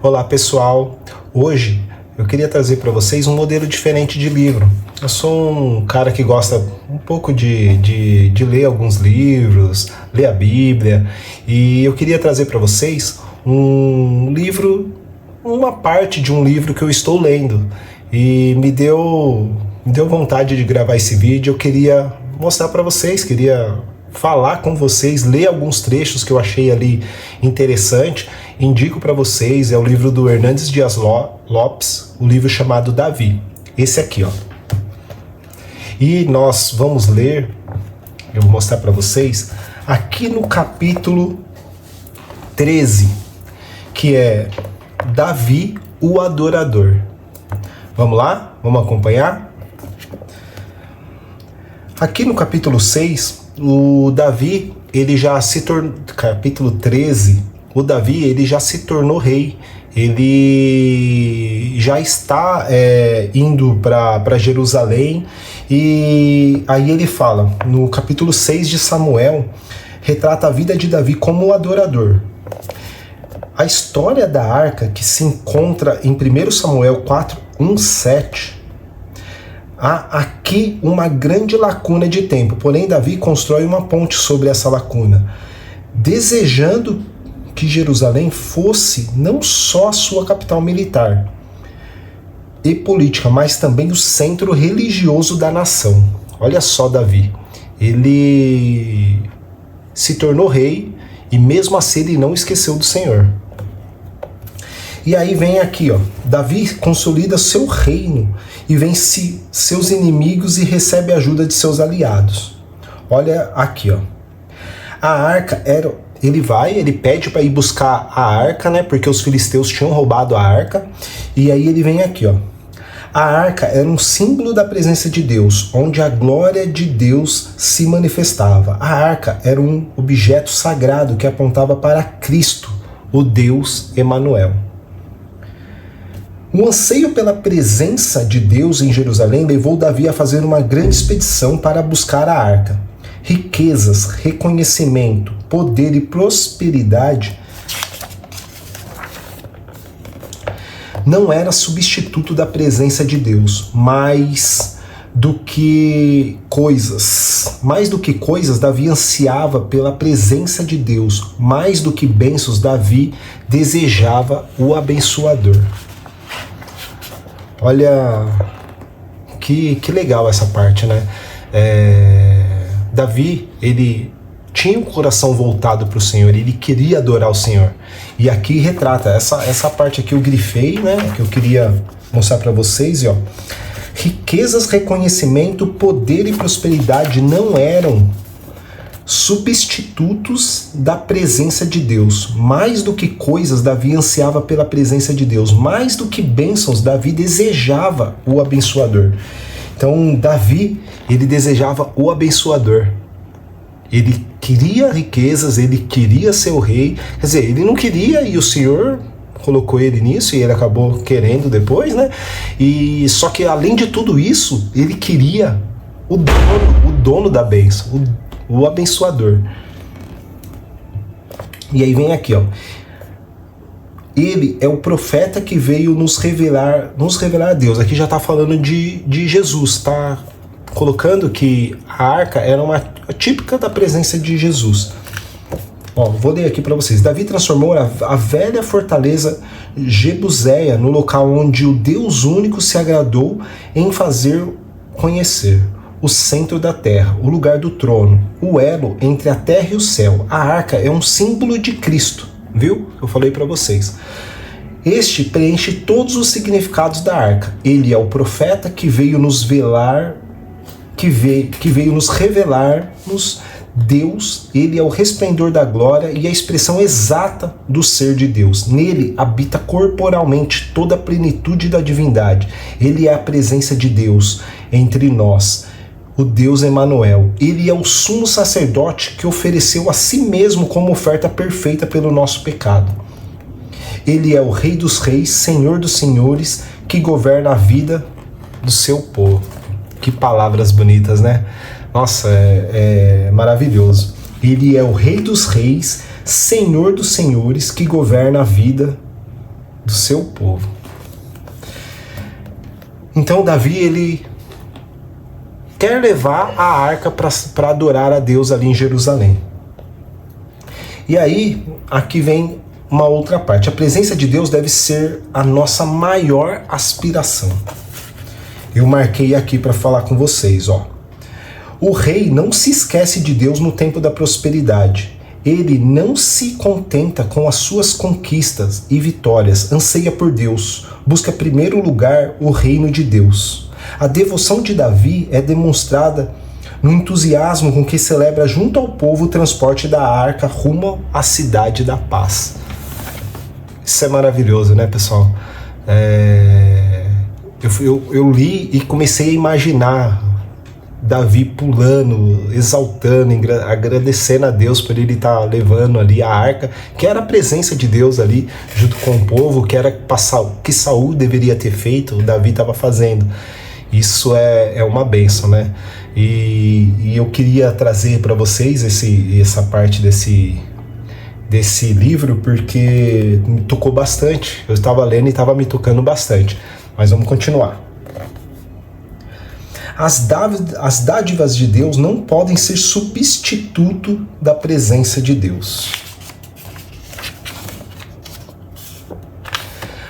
Olá pessoal, hoje eu queria trazer para vocês um modelo diferente de livro. Eu sou um cara que gosta um pouco de ler alguns livros, ler a Bíblia, e eu queria trazer para vocês um livro, uma parte de um livro que eu estou lendo, e me deu vontade de gravar esse vídeo. Eu queria mostrar para vocês, queria falar com vocês, ler alguns trechos que eu achei ali interessante. Indico para vocês, é o livro do Hernandes Dias Lopes, o livro chamado Davi. Esse aqui, ó. E nós vamos ler, eu vou mostrar para vocês, aqui no capítulo 13, que é Davi, o adorador. Vamos lá? Vamos acompanhar? Aqui no capítulo 6, o Davi, ele já se tornou, capítulo 13, o Davi, ele já se tornou rei, ele já está indo para Jerusalém, e aí ele fala, no capítulo 6 de Samuel, retrata a vida de Davi como adorador. A história da arca, que se encontra em 1 Samuel 4, 1, 7, há aqui uma grande lacuna de tempo, porém Davi constrói uma ponte sobre essa lacuna, desejando que Jerusalém fosse não só a sua capital militar e política, mas também o centro religioso da nação. Olha só Davi, ele se tornou rei e mesmo assim ele não esqueceu do Senhor. E aí vem aqui, ó, Davi consolida seu reino e vence seus inimigos e recebe a ajuda de seus aliados. Olha aqui, ó. A arca era... Ele pede para ir buscar a arca, né? Porque os filisteus tinham roubado a arca. E aí ele vem aqui, ó. A arca era um símbolo da presença de Deus, onde a glória de Deus se manifestava. A arca era um objeto sagrado que apontava para Cristo, o Deus Emanuel. O anseio pela presença de Deus em Jerusalém levou Davi a fazer uma grande expedição para buscar a arca. Riquezas, reconhecimento, poder e prosperidade não era substituto da presença de Deus, mais do que coisas, Davi ansiava pela presença de Deus, mais do que bênçãos, Davi desejava o abençoador. Olha que legal essa parte, né? Davi, ele tinha o coração voltado para o Senhor, ele queria adorar o Senhor. E aqui retrata, essa parte aqui eu grifei, né, que eu queria mostrar para vocês, ó. Riquezas, reconhecimento, poder e prosperidade não eram substitutos da presença de Deus. Mais do que coisas, Davi ansiava pela presença de Deus. Mais do que bênçãos, Davi desejava o abençoador. Então, Davi, ele desejava o abençoador. Ele queria riquezas, ele queria ser o rei. Quer dizer, ele não queria e o Senhor colocou ele nisso e ele acabou querendo depois, né? E só que, além de tudo isso, ele queria o dono da bênção, o abençoador. E aí vem aqui, ó. Ele é o profeta que veio nos revelar a Deus. Aqui já está falando de Jesus, está colocando que a arca era uma típica da presença de Jesus. Ó, vou ler aqui para vocês. Davi transformou a velha fortaleza Jebuséia no local onde o Deus único se agradou em fazer conhecer. O centro da terra, o lugar do trono, o elo entre a terra e o céu. A arca é um símbolo de Cristo. Viu? Eu falei para vocês. Este preenche todos os significados da arca. Ele é o profeta que veio nos velar, que veio nos revelar-nos Deus. Ele é o resplendor da glória e a expressão exata do ser de Deus. Nele habita corporalmente toda a plenitude da divindade. Ele é a presença de Deus entre nós, o Deus Emanuel. Ele é o sumo sacerdote que ofereceu a si mesmo como oferta perfeita pelo nosso pecado. Ele é o Rei dos Reis, Senhor dos Senhores, que governa a vida do seu povo. Que palavras bonitas, né? Nossa, é maravilhoso. Ele é o Rei dos Reis, Senhor dos Senhores, que governa a vida do seu povo. Então Davi, ele quer levar a arca para adorar a Deus ali em Jerusalém. E aí, aqui vem uma outra parte. A presença de Deus deve ser a nossa maior aspiração. Eu marquei aqui para falar com vocês, ó. O rei não se esquece de Deus no tempo da prosperidade. Ele não se contenta com as suas conquistas e vitórias, anseia por Deus, busca em primeiro lugar o reino de Deus. A devoção de Davi é demonstrada no entusiasmo com que celebra junto ao povo o transporte da arca rumo à cidade da paz. Isso é maravilhoso, né, pessoal? Eu li e comecei a imaginar Davi pulando, exaltando, agradecendo a Deus por ele estar levando ali a arca, que era a presença de Deus ali junto com o povo, que era que Saul deveria ter feito, o Davi estava fazendo. Isso é uma bênção, né? E eu queria trazer para vocês essa parte desse livro, porque me tocou bastante. Eu estava lendo e estava me tocando bastante. Mas vamos continuar. As dádivas de Deus não podem ser substituto da presença de Deus.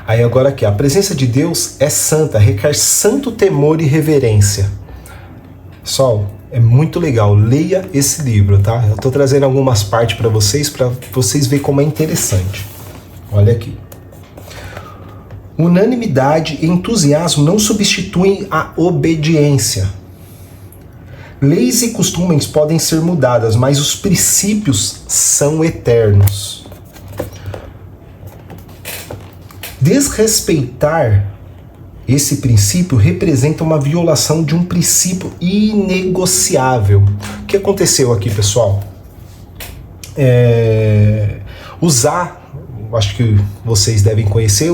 Aí agora aqui, a presença de Deus é santa, requer santo temor e reverência. Pessoal, é muito legal, leia esse livro, tá? Eu tô trazendo algumas partes para vocês verem como é interessante. Olha aqui. Unanimidade e entusiasmo não substituem a obediência. Leis e costumes podem ser mudadas, mas os princípios são eternos. Desrespeitar esse princípio representa uma violação de um princípio inegociável. O que aconteceu aqui, pessoal? Acho que vocês devem conhecer,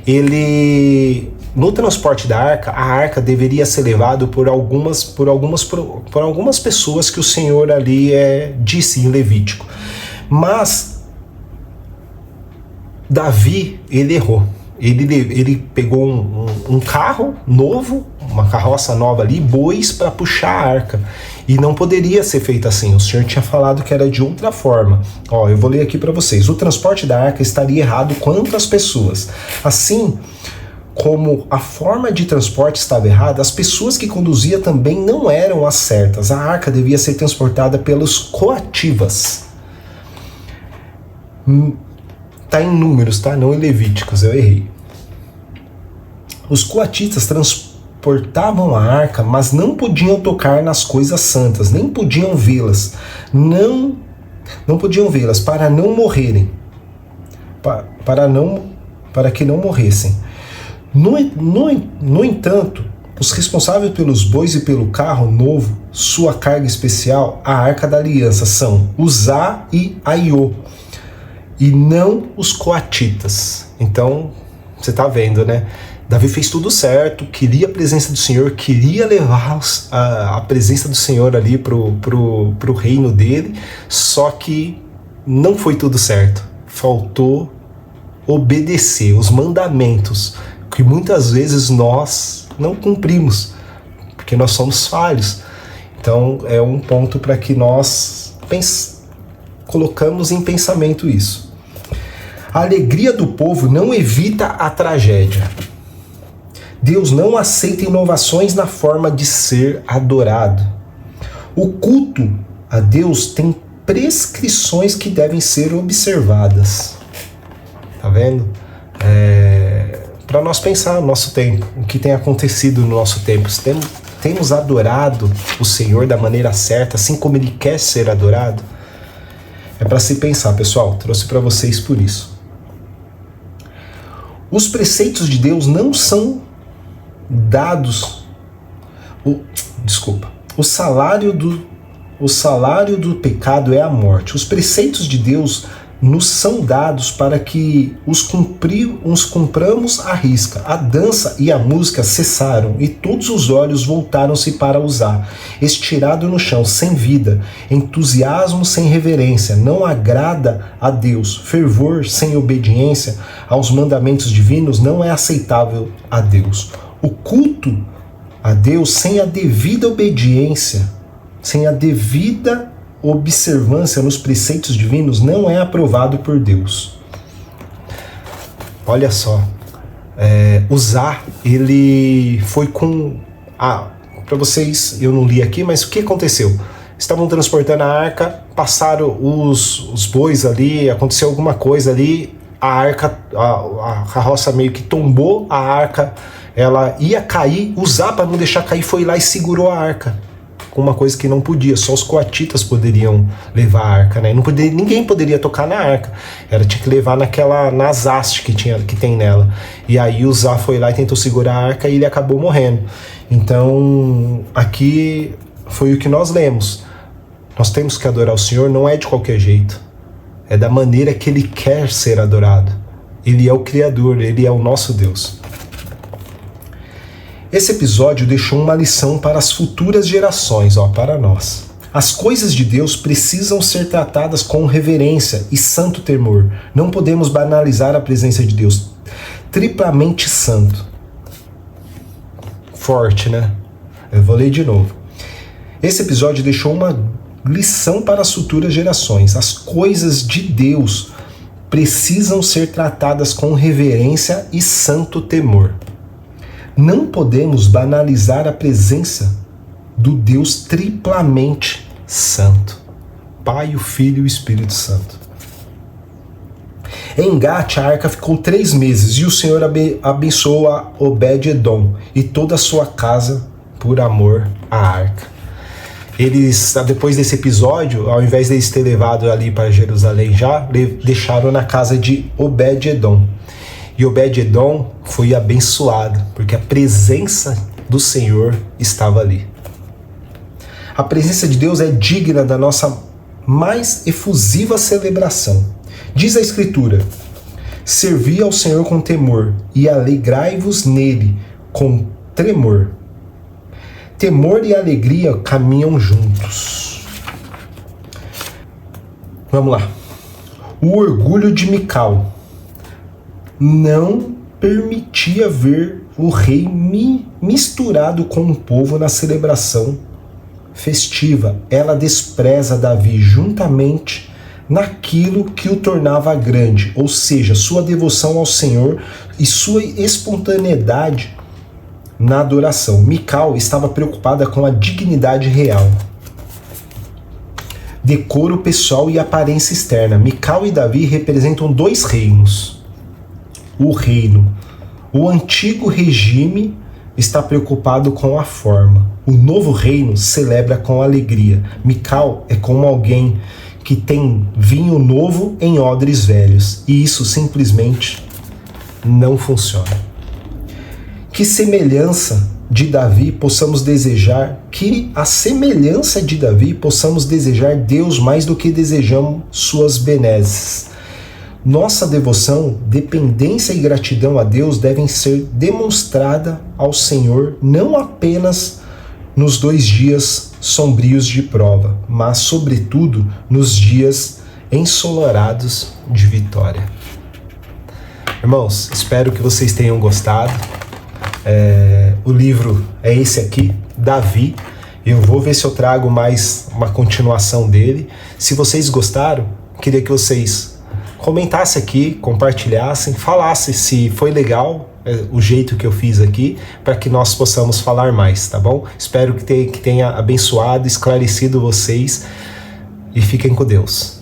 ele no transporte da arca, a arca deveria ser levada por algumas pessoas que o Senhor ali disse em Levítico. Mas Davi, ele errou. Ele pegou um carro novo, uma carroça nova ali, bois para puxar a arca. E não poderia ser feito assim. O Senhor tinha falado que era de outra forma. Ó, eu vou ler aqui para vocês. O transporte da arca estaria errado quanto às pessoas. Assim como a forma de transporte estava errada, as pessoas que conduzia também não eram as certas. A arca devia ser transportada pelos coativas. Tá em Números, tá? Não em Levíticos, eu errei. Os coatitas transportavam a arca, mas não podiam tocar nas coisas santas, nem podiam vê-las. Não podiam vê-las para não morrerem. Para que não morressem. No entanto, os responsáveis pelos bois e pelo carro novo, sua carga especial, a arca da aliança, são Uzá e Aiô, e não os coatitas. Então, você está vendo, né? Davi fez tudo certo, queria a presença do Senhor, queria levar a presença do Senhor ali pro reino dele, só que não foi tudo certo. Faltou obedecer os mandamentos, que muitas vezes nós não cumprimos, porque nós somos falhos. Então é um ponto para que nós colocamos em pensamento isso. A alegria do povo não evita a tragédia. Deus não aceita inovações na forma de ser adorado. O culto a Deus tem prescrições que devem ser observadas. Tá vendo? Para nós pensar no nosso tempo, o que tem acontecido no nosso tempo. Temos adorado o Senhor da maneira certa, assim como Ele quer ser adorado? É para se pensar, pessoal. Trouxe para vocês por isso. Os preceitos de Deus não são dados. O salário do pecado é a morte. Os preceitos de Deus nos são dados para que os cumpramos à risca. A dança e a música cessaram e todos os olhos voltaram-se para Uzá, estirado no chão, sem vida, entusiasmo sem reverência, não agrada a Deus, fervor sem obediência aos mandamentos divinos não é aceitável a Deus. O culto a Deus sem a devida obediência, sem a devida observância nos preceitos divinos não é aprovado por Deus. Olha só, Uzá, ele foi com... para vocês, eu não li aqui, mas o que aconteceu? Estavam transportando a arca, passaram os bois ali, aconteceu alguma coisa ali, a arca, a carroça meio que tombou, a arca, ela ia cair, Uzá, para não deixar cair, foi lá e segurou a arca. Uma coisa que não podia, só os coatitas poderiam levar a arca, né? Ninguém poderia tocar na arca, tinha que levar nas hastes que tem nela. E aí Uzá foi lá e tentou segurar a arca e ele acabou morrendo. Então aqui foi o que nós lemos. Nós temos que adorar o Senhor, não é de qualquer jeito, é da maneira que Ele quer ser adorado. Ele é o Criador, Ele é o nosso Deus. Esse episódio deixou uma lição para as futuras gerações, para nós. As coisas de Deus precisam ser tratadas com reverência e santo temor. Não podemos banalizar a presença de Deus. Triplamente santo. Forte, né? Eu vou ler de novo. Esse episódio deixou uma lição para as futuras gerações. As coisas de Deus precisam ser tratadas com reverência e santo temor. Não podemos banalizar a presença do Deus triplamente santo. Pai, o Filho e o Espírito Santo. Em Gate, a arca ficou 3 meses e o Senhor abençoou a Obed-Edom e toda a sua casa por amor à arca. Eles, depois desse episódio, ao invés de eles terem levado ali para Jerusalém já, deixaram na casa de Obed-Edom. E Obed-Edom foi abençoado, porque a presença do Senhor estava ali. A presença de Deus é digna da nossa mais efusiva celebração. Diz a Escritura: servi ao Senhor com temor e alegrai-vos nele com tremor. Temor e alegria caminham juntos. Vamos lá. O orgulho de Mical não permitia ver o rei misturado com o povo na celebração festiva. Ela despreza Davi juntamente naquilo que o tornava grande, ou seja, sua devoção ao Senhor e sua espontaneidade na adoração. Mical estava preocupada com a dignidade real, decoro pessoal e aparência externa. Mical e Davi representam 2 reinos. O antigo regime está preocupado com a forma. O novo reino celebra com alegria. Mical é como alguém que tem vinho novo em odres velhos. E isso simplesmente não funciona. Que semelhança de Davi possamos desejar, que a semelhança de Davi possamos desejar Deus mais do que desejamos suas benesses. Nossa devoção, dependência e gratidão a Deus devem ser demonstrada ao Senhor não apenas nos 2 dias sombrios de prova, mas sobretudo nos dias ensolarados de vitória. Irmãos, espero que vocês tenham gostado. O livro é esse aqui, Davi. Eu vou ver se eu trago mais uma continuação dele. Se vocês gostaram, queria que vocês comentassem aqui, compartilhassem, falassem se foi legal o jeito que eu fiz aqui, para que nós possamos falar mais, tá bom? Espero que tenha abençoado, esclarecido vocês e fiquem com Deus.